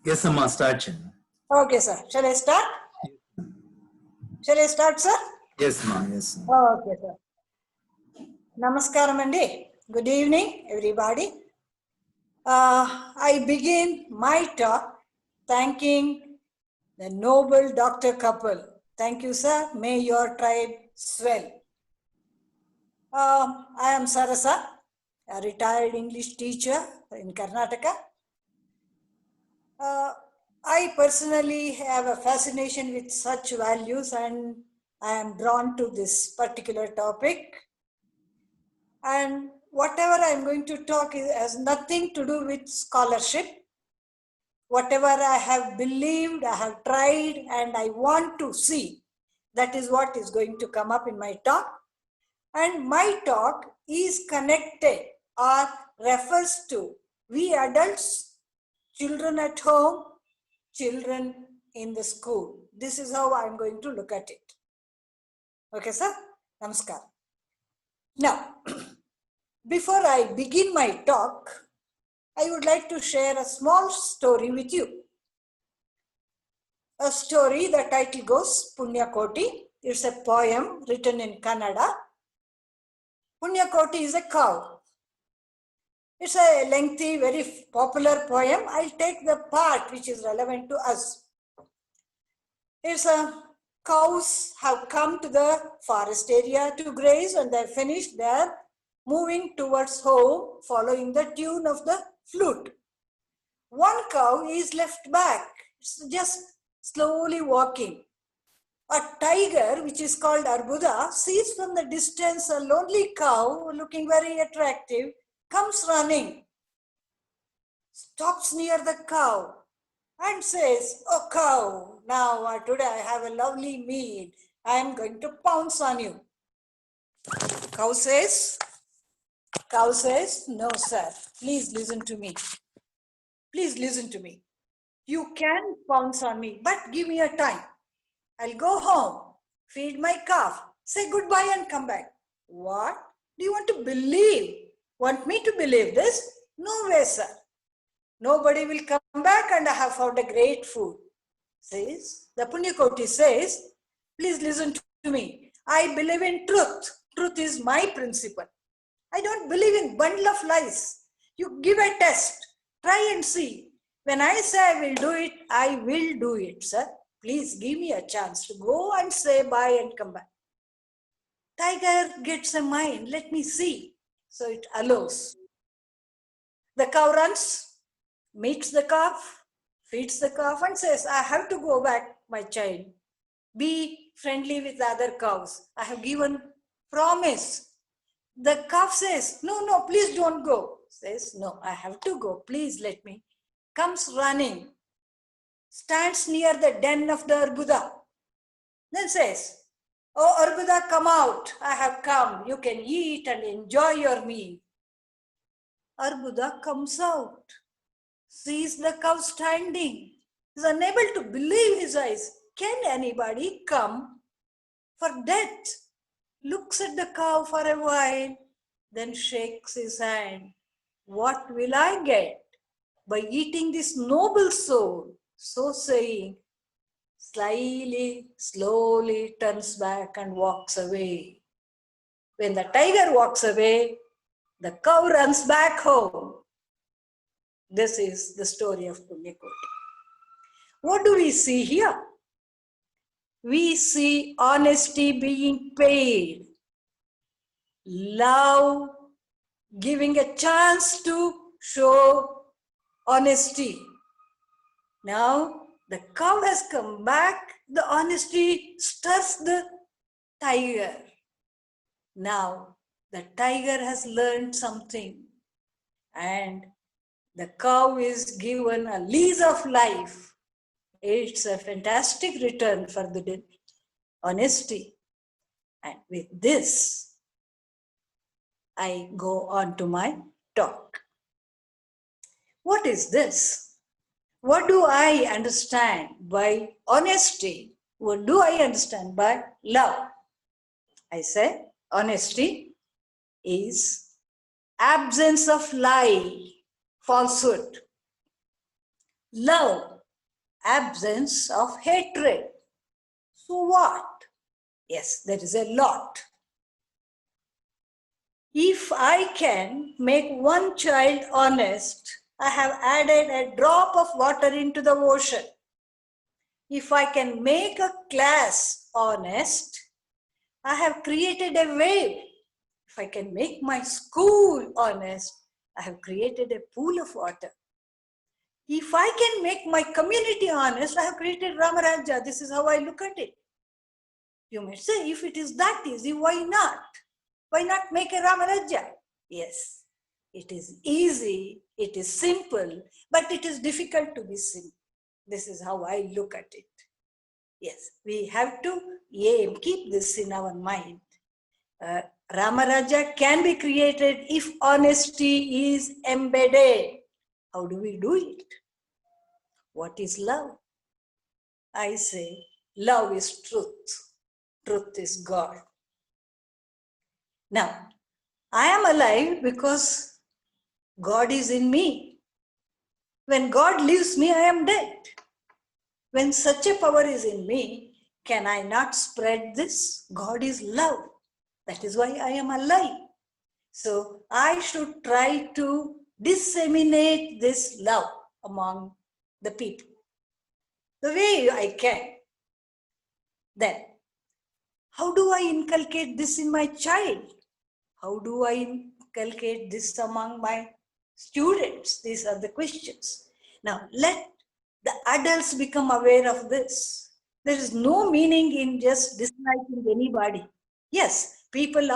Yes, Amma, start. Chinna. Okay, sir. Shall I start? Shall I start, sir? Yes, Ma. Yes. Ma. Okay, sir. Namaskaram andi. Good evening, everybody. I begin my talk thanking the noble Dr. Kapil. Thank you, sir. May your tribe swell. I am Sarasa, a retired English teacher in Karnataka. I personally have a fascination with such values and I am drawn to this particular topic. And whatever I'm going to talk has nothing to do with scholarship. Whatever I have believed, I have tried, and I want to see, that is what is going to come up in my talk. And my talk is connected or refers to we adults, children at home, children in the school. This is how I'm going to look at it. Okay, sir? Namaskar. Now, before I begin my talk, I would like to share a small story with you. A story, the title goes Punyakoti. It's a poem written in Kannada. Punyakoti is a cow. It's a lengthy, very popular poem. I'll take the part which is relevant to us. It's a cows have come to the forest area to graze and they finished there, moving towards home, following the tune of the flute. One cow is left back, it's just slowly walking. A tiger, which is called Arbuda, sees from the distance a lonely cow looking very attractive, comes running, stops near the cow and says, "Oh cow, now today I have a lovely meal. I am going to pounce on you." Cow says, "No, sir, please listen to me. Please listen to me. You can pounce on me, but give me a time. I'll go home, feed my calf, say goodbye and come back." What? Do you want to believe? Want me to believe this? No way, sir. Nobody will come back and I have found a great food. Says, the Punyakoti says, please listen to me. I believe in truth. Truth is my principle. I don't believe in bundle of lies. You give a test. Try and see. When I say I will do it, I will do it, sir. Please give me a chance to go and say bye and come back. Tiger gets a mind. Let me see. So it allows. The cow runs, meets the calf, feeds the calf and says, I have to go back, my child. Be friendly with the other cows. I have given promise. The calf says, no, please don't go. Says, no, I have to go. Please let me. Comes running. Stands near the den of the Arbuda. Then says, oh, Arbuda, come out. I have come. You can eat and enjoy your meal. Arbuda comes out. Sees the cow standing. Is unable to believe his eyes. Can anybody come for death? Looks at the cow for a while, then shakes his hand. What will I get by eating this noble soul? So saying, slowly turns back and walks away. When the tiger walks away, the cow runs back home. This is the story of Punyakoti. What do we see here? We see honesty being paid, love giving a chance to show honesty. Now the cow has come back, the honesty stirs the tiger. Now the tiger has learned something and the cow is given a lease of life. It's a fantastic return for the honesty. And with this, I go on to my talk. What is this? What do I understand by honesty? What do I understand by love? I say honesty is absence of lie, falsehood. Love, absence of hatred. So what? Yes, there is a lot. If I can make one child honest, I have added a drop of water into the ocean. If I can make a class honest, I have created a wave. If I can make my school honest, I have created a pool of water. If I can make my community honest, I have created Ramaraja. This is how I look at it. You may say, if it is that easy, why not? Why not make a Ramaraja? Yes, it is easy, it is simple, but it is difficult to be simple. This is how I look at it. Yes, we have to keep this in our mind. Ramaraja can be created if honesty is embedded. How do we do it? What is love? I say, love is truth. Truth is God. Now, I am alive because God is in me. When God leaves me, I am dead. When such a power is in me, can I not spread this? God is love. That is why I am alive. So I should try to disseminate this love among the people the way I can. Then, how do I inculcate this in my child? How do I inculcate this among my students? These are the questions. Now, let the adults become aware of this. There is no meaning in just disliking anybody. Yes, people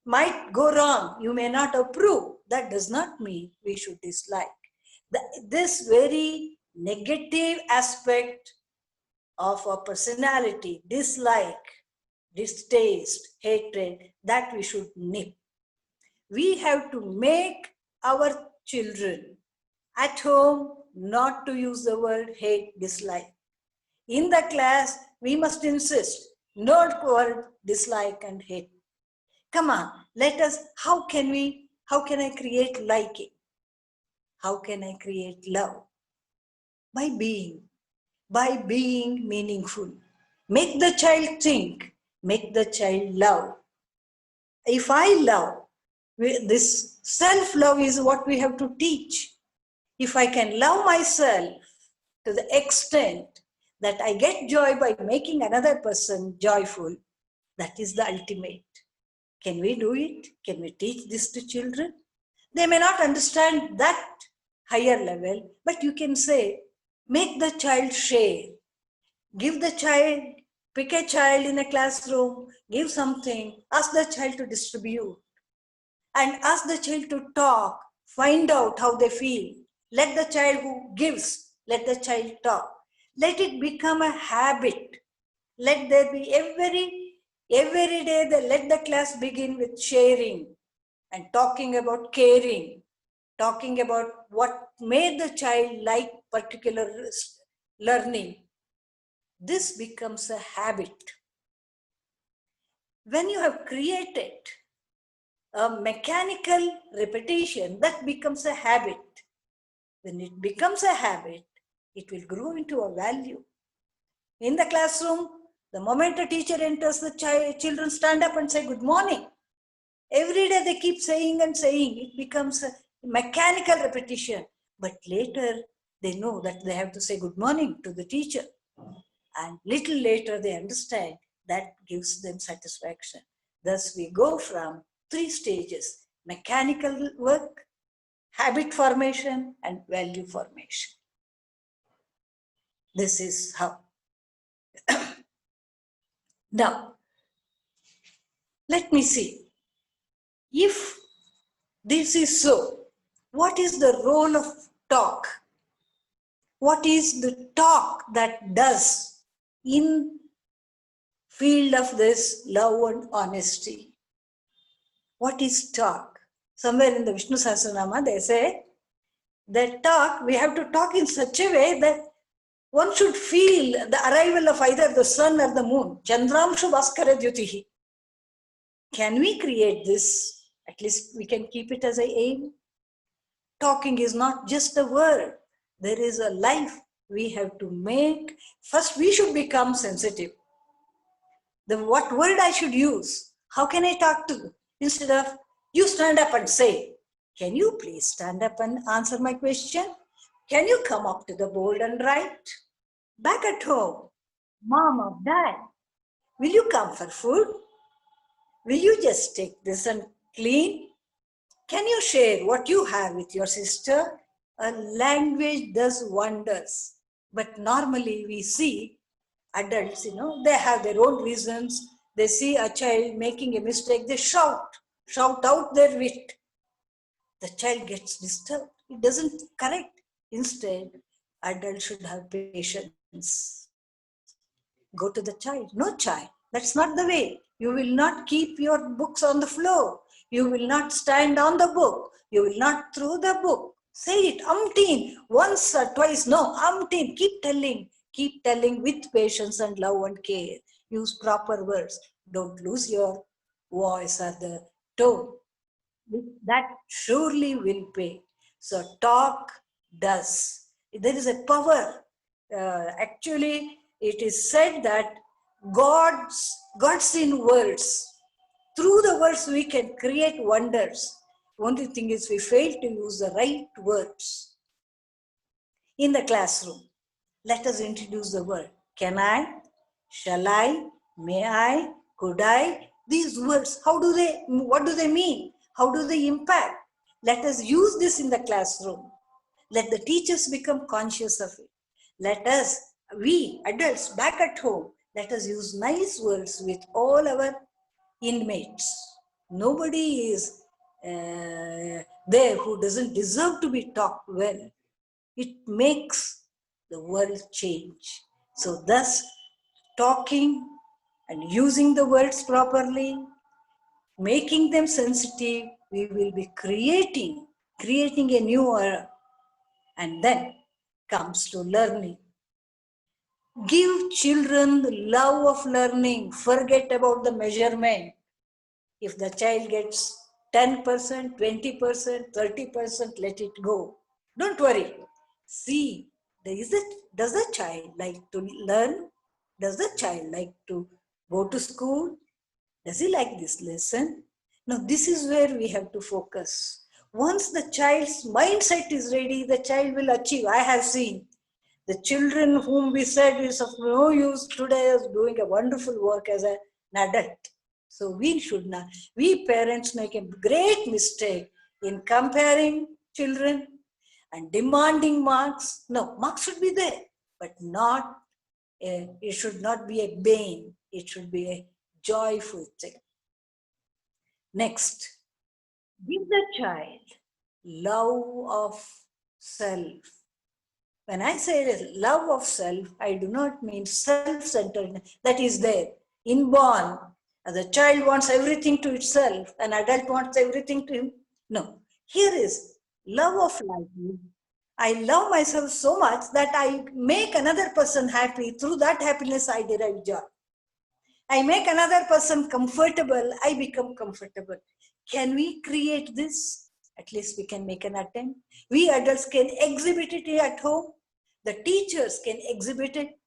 might go wrong. You may not approve. That does not mean we should dislike. This very negative aspect of a personality, dislike, distaste, hatred, that we should nip. We have to make our children at home not to use the word hate, dislike. In the class, we must insist, no word dislike and hate. Come on, let us, how can I create liking? How can I create love? By being meaningful. Make the child think, make the child love. If I love, this self-love is what we have to teach. If I can love myself to the extent that I get joy by making another person joyful, that is the ultimate. Can we do it? Can we teach this to children? They may not understand that higher level, but you can say, make the child share. Give the child, pick a child in a classroom, give something, ask the child to distribute, and ask the child to talk, find out how they feel. Let the child who gives, let the child talk. Let it become a habit. Let there be every day, let the class begin with sharing and talking about caring, talking about what made the child like particular learning. This becomes a habit. When you have created a mechanical repetition, that becomes a habit. When it becomes a habit, it will grow into a value. In the classroom, the moment a teacher enters, the children stand up and say good morning. Every day they keep saying and saying. It becomes a mechanical repetition. But later they know that they have to say good morning to the teacher. And little later they understand that gives them satisfaction. Thus we go from 3 stages: mechanical work, habit formation, and value formation. This is how. Now, let me see. If this is so, what is the role of talk? What is the talk that does in field of this love and honesty? What is talk? Somewhere in the Vishnu Sahasranama, they say that talk, we have to talk in such a way that one should feel the arrival of either the sun or the moon. Chandramshu Bhaskara Dyutihi. Can we create this? At least we can keep it as an aim. Talking is not just a word. There is a life we have to make. First, we should become sensitive. What word I should use? How can I talk to? Instead of you stand up and say, can you please stand up and answer my question? Can you come up to the board and write? Back at home, mom or dad, will you come for food? Will you just take this and clean? Can you share what you have with your sister? A language does wonders. But normally we see adults, they have their own reasons. They see a child making a mistake, they shout out their wit. The child gets disturbed. It doesn't correct. Instead, adults should have patience. Go to the child. No, child, that's not the way. You will not keep your books on the floor. You will not stand on the book. You will not throw the book. Say it umpteen, once or twice. No, umpteen. Keep telling with patience and love and care. Use proper words. Don't lose your voice or the tone. That surely will pay. So talk does. There is a power. Actually, it is said that God's in words. Through the words we can create wonders. Only thing is we fail to use the right words. In the classroom, let us introduce the word. Can I? Shall I? May I? Could I? These words, what do they mean? How do they impact? Let us use this in the classroom. Let the teachers become conscious of it. Let us, we adults back at home, let us use nice words with all our inmates. Nobody is there who doesn't deserve to be talked well. It makes the world change. So thus, talking and using the words properly, making them sensitive, we will be creating a new era. And then comes to learning. Give children the love of learning. Forget about the measurement. If the child gets 10%, 20%, 30%, let it go. Don't worry. See, does the child like to learn? Does the child like to go to school? Does he like this lesson? Now, this is where we have to focus. Once the child's mindset is ready, the child will achieve. I have seen the children whom we said is of no use today is doing a wonderful work as an adult. So we should not, we parents make a great mistake in comparing children and demanding marks. No, marks should be there, but it should not be a bane. It should be a joyful thing. Next, give the child love of self. When I say love of self, I do not mean self-centeredness. That is there, inborn. The child wants everything to itself, an adult wants everything to him. No, here is love of life. I love myself so much that I make another person happy. Through that happiness, I derive joy. I make another person comfortable, I become comfortable. Can we create this? At least we can make an attempt. We adults can exhibit it at home. The teachers can exhibit it.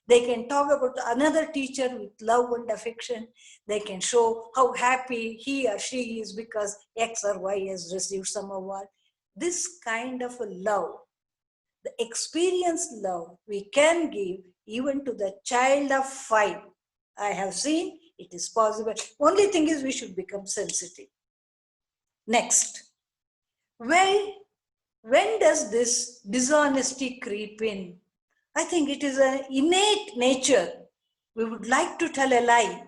They can talk about another teacher with love and affection. They can show how happy he or she is because X or Y has received some award. This kind of a love, the experienced love we can give even to the child of 5. I have seen it is possible. Only thing is we should become sensitive. Next, when does this dishonesty creep in? I think it is an innate nature. We would like to tell a lie,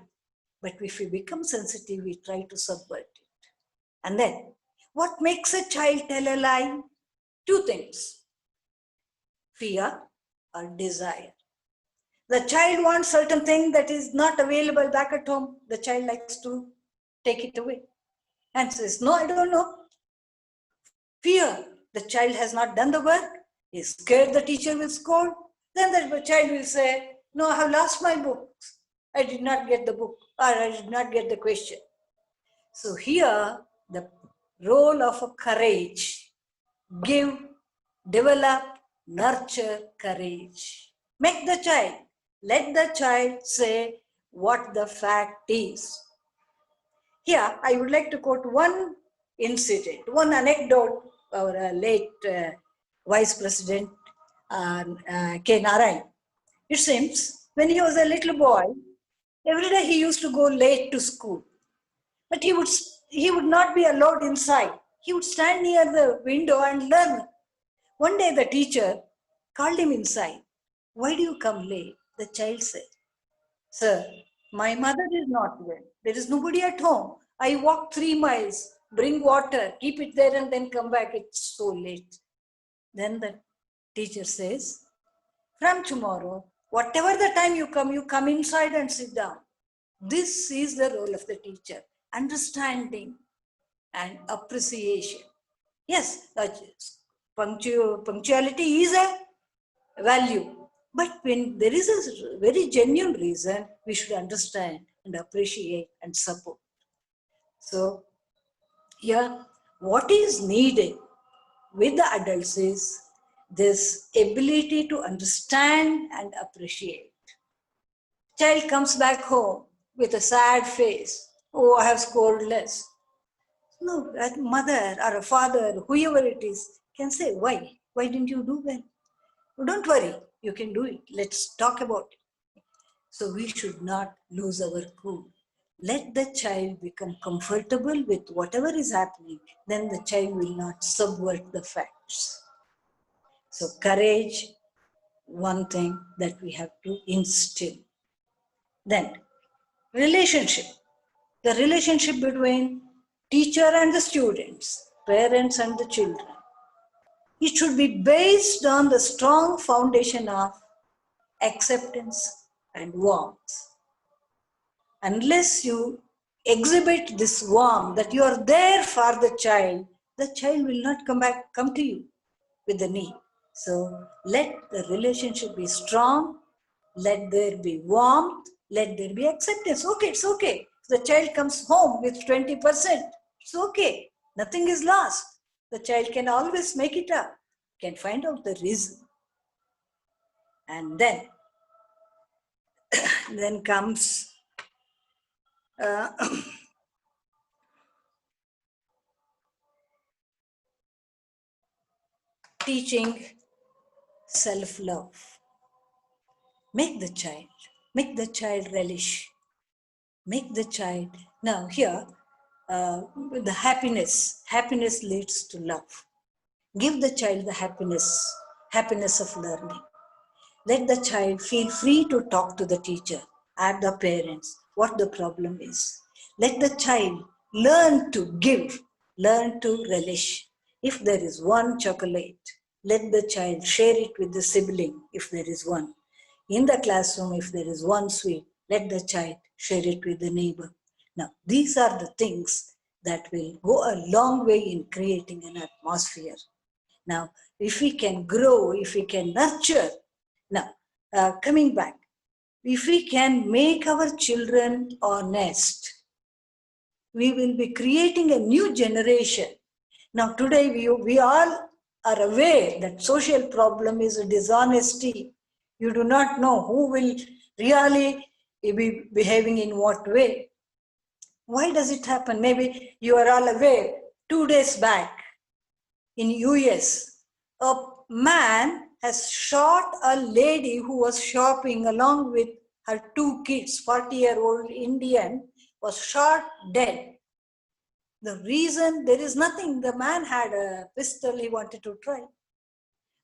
but if we become sensitive, we try to subvert it. And then, what makes a child tell a lie? 2 things, fear or desire. The child wants certain thing that is not available back at home. The child likes to take it away and says, no, I don't know. Fear, the child has not done the work, is scared the teacher will scold. Then the child will say, no, I have lost my books. I did not get the book or I did not get the question. So here, the role of a courage, give, develop, nurture courage. Make the child, let the child say what the fact is. Here, I would like to quote one incident, one anecdote of our late Vice President K. Narayan. It seems when he was a little boy, every day he used to go late to school. But he would not be allowed inside. He would stand near the window and learn. One day the teacher called him inside. Why do you come late? The child said, Sir, my mother is not well. There is nobody at home. I walk 3 miles, bring water, keep it there and then come back. It's so late. Then the teacher says, from tomorrow, whatever the time you come inside and sit down. This is the role of the teacher. Understanding and appreciation. Yes, punctuality is a value. But when there is a very genuine reason, we should understand and appreciate and support. So, here, what is needed with the adults is this ability to understand and appreciate. Child comes back home with a sad face. Oh, I have scored less. No, a mother or a father, whoever it is, can say, why? Why didn't you do well? Oh, don't worry, you can do it. Let's talk about it. So we should not lose our cool. Let the child become comfortable with whatever is happening. Then the child will not subvert the facts. So courage, one thing that we have to instill. Then relationship. The relationship between teacher and the students, parents and the children. It should be based on the strong foundation of acceptance and warmth. Unless you exhibit this warmth, that you are there for the child will not come to you with the need. So let the relationship be strong, let there be warmth, let there be acceptance. Okay, it's okay. If the child comes home with 20%, it's okay. Nothing is lost. The child can always make it up, can find out the reason. And then comes teaching self-love. Make the child relish. Make the child, now here, the happiness leads to love. Give the child the happiness of learning. Let the child feel free to talk to the teacher and the parents, what the problem is. Let the child learn to give, learn to relish. If there is one chocolate, let the child share it with the sibling if there is one. In the classroom, if there is one sweet, let the child share it with the neighbor. Now, these are the things that will go a long way in creating an atmosphere. Now, if we can grow, if we can nurture, now, coming back, if we can make our children honest, we will be creating a new generation. Now, today we all are aware that social problem is a dishonesty. You do not know who will really be behaving in what way. Why does it happen? Maybe you are all aware, 2 days back in US, a man has shot a lady who was shopping along with her 2 kids. 40-year-old Indian was shot dead. The reason, there is nothing. The man had a pistol he wanted to try.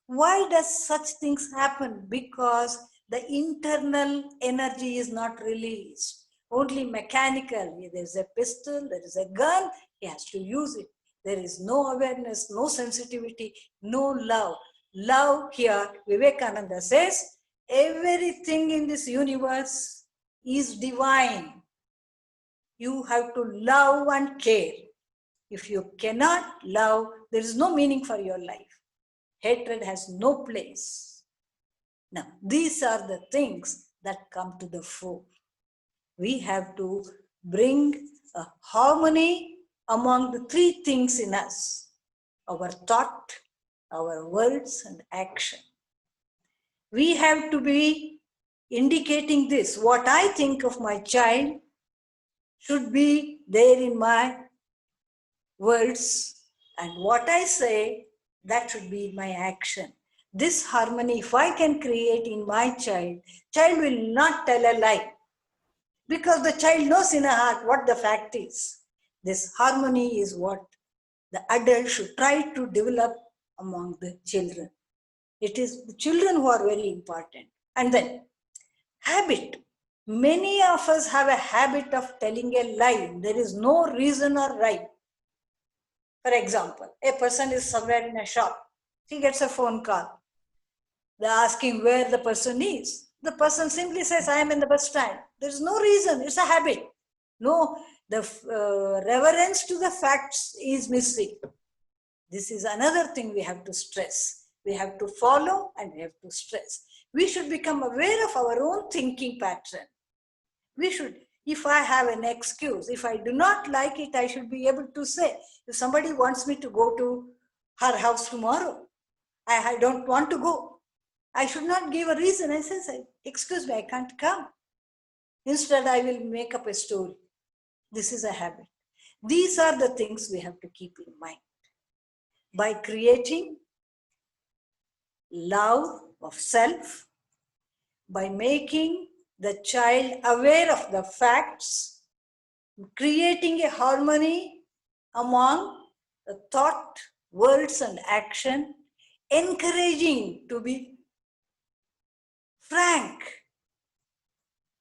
Why does such things happen? Because the internal energy is not released. Only mechanical. There is a pistol, there is a gun, he has to use it. There is no awareness, no sensitivity, no love. Love here, Vivekananda says, everything in this universe is divine. You have to love and care. If you cannot love, there is no meaning for your life. Hatred has no place. Now, these are the things that come to the fore. We have to bring a harmony among the 3 things in us: our thought, our words, and action. We have to be indicating this. What I think of my child should be there in my words, and what I say, that should be my action. This harmony, if I can create in my child will not tell a lie, because the child knows in her heart what the fact is. This harmony is what the adult should try to develop among the children. It is the children who are very important. And then, habit. Many of us have a habit of telling a lie. There is no reason or right. For example, a person is somewhere in a shop. He gets a phone call. They're asking where the person is. The person simply says, I am in the bus stand. There's no reason. It's a habit. No, the reverence to the facts is missing. This is another thing we have to stress. We have to follow and we have to stress. We should become aware of our own thinking pattern. We should, if I have an excuse, if I do not like it, I should be able to say, if somebody wants me to go to her house tomorrow, I don't want to go. I should not give a reason. I say, excuse me, I can't come. Instead, I will make up a story. This is a habit. These are the things we have to keep in mind. By creating love of self, by making the child aware of the facts, creating a harmony among the thought, words, and action, encouraging to be frank.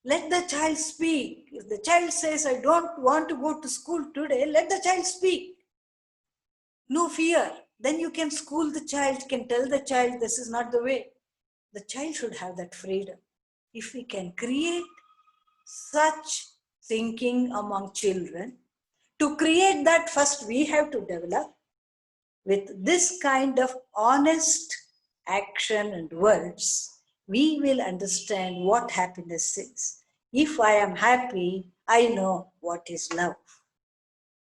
Let the child speak. If the child says, I don't want to go to school today, let the child speak. No fear. Then you can school the child, can tell the child this is not the way. The child should have that freedom. If we can create such thinking among children, to create that, first we have to develop with this kind of honest action and words. We will understand what happiness is. If I am happy, I know what is love.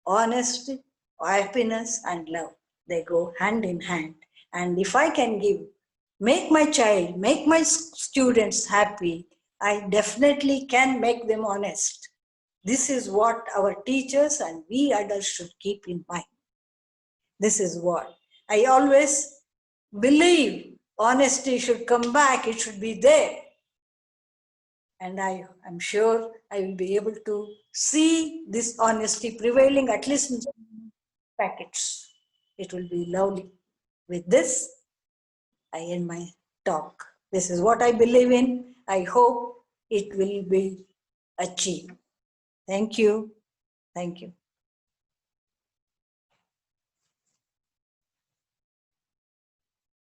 Honesty, happiness, and love, they go hand in hand. And if I can make my child, make my students happy, I definitely can make them honest. This is what our teachers and we adults should keep in mind. This is what I always believe. Honesty should come back. It should be there. And I am sure I will be able to see this honesty prevailing, at least in packets. It will be lovely. With this, I end my talk. This is what I believe in. I hope it will be achieved. Thank you. Thank you.